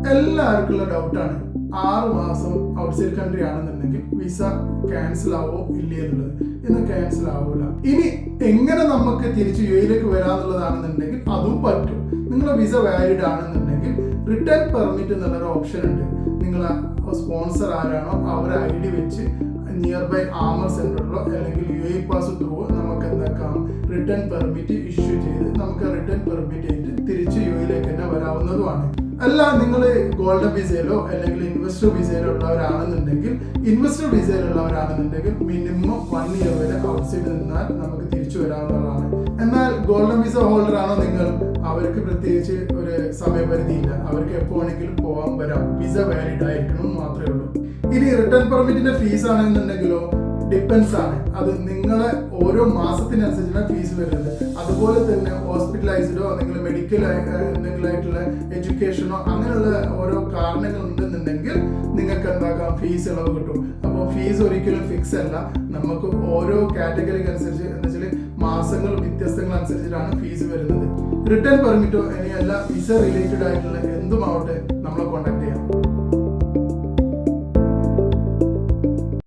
എല്ലാവർക്കുള്ള ഡൗട്ടാണ് 6 മാസം outside country ആണെന്നുണ്ടെങ്കിൽ visa cancel ആവോ ഇല്ലേ എന്നുള്ളത്. ഇന്ന് ക്യാൻസൽ ആവൂല. ഇനി എങ്ങനെ നമുക്ക് തിരിച്ച് യു എയിലേക്ക് വരാന്നുള്ളതാണെന്നുണ്ടെങ്കിൽ അതും പറ്റും. നിങ്ങളെ വിസ വാലിഡ് ആണെന്നുണ്ടെങ്കിൽ റിട്ടേൺ പെർമിറ്റ് എന്നുള്ളൊരു ഓപ്ഷൻ ഉണ്ട്. നിങ്ങളെ സ്പോൺസർ ആരാണോ അവരെ ID വെച്ച് നിയർ ബൈ ആമർ സെന്ററിലോ അല്ലെങ്കിൽ UAE പാസ് ത്രൂ നമുക്ക് എന്താക്കാം റിട്ടേൺ പെർമിറ്റ് ഇഷ്യൂ ചെയ്ത് നമുക്ക് റിട്ടേൺ പെർമിറ്റ് ആയിട്ട് തിരിച്ച് യു എയിലേക്ക് തന്നെ വരാവുന്നതുമാണ്. അല്ല നിങ്ങൾ ഗോൾഡൻ വിസയിലോ അല്ലെങ്കിൽ ഇൻവെസ്റ്റർ വിസയിലോ ഉള്ളവരാണെന്നുണ്ടെങ്കിൽ മിനിമം 1 ഇയർ വരെ ഔട്ട്സൈഡ് നിന്നാൽ നമുക്ക് തിരിച്ചു വരാവുന്നതാണ്. എന്നാൽ ഗോൾഡൻ വിസ ഹോൾഡർ ആണോ നിങ്ങൾ, അവർക്ക് പ്രത്യേകിച്ച് ഒരു സമയപരിധി ഇല്ല. അവർക്ക് എപ്പോ വേണമെങ്കിലും പോകാൻ വരാം. വിസ വാലിഡ് ആയിരിക്കണം മാത്രമേ ഉള്ളൂ. ഇനി റിട്ടേൺ പെർമിറ്റിന്റെ ഫീസ് ആണെന്നുണ്ടെങ്കിലോ ഡിപ്പെൻസ് ആണ്. അത് നിങ്ങളെ ഓരോ മാസത്തിനനുസരിച്ചാണ് ഫീസ് വരുന്നത്. അതുപോലെ തന്നെ ഹോസ്പിറ്റലൈസ്ഡോ നിങ്ങൾ മെഡിക്കൽ എന്തെങ്കിലും ആയിട്ടുള്ള എഡ്യൂക്കേഷനോ അങ്ങനെയുള്ള ഓരോ കാരണങ്ങൾ ഉണ്ടെന്നുണ്ടെങ്കിൽ നിങ്ങൾക്ക് എന്താക്കാം ഫീസ് ഇളവ് കിട്ടും. അപ്പോൾ ഫീസ് ഒരിക്കലും ഫിക്സ് അല്ല. നമുക്ക് ഓരോ കാറ്റഗറിക്ക് അനുസരിച്ച് എന്താ വെച്ചാൽ മാസങ്ങൾ വ്യത്യസ്തങ്ങൾ അനുസരിച്ചിട്ടാണ് ഫീസ് വരുന്നത്. റിട്ടേൺ പെർമിറ്റോ ഇനി അല്ല വിസ റിലേറ്റഡ് ആയിട്ടുള്ള എന്തുമാവട്ടെ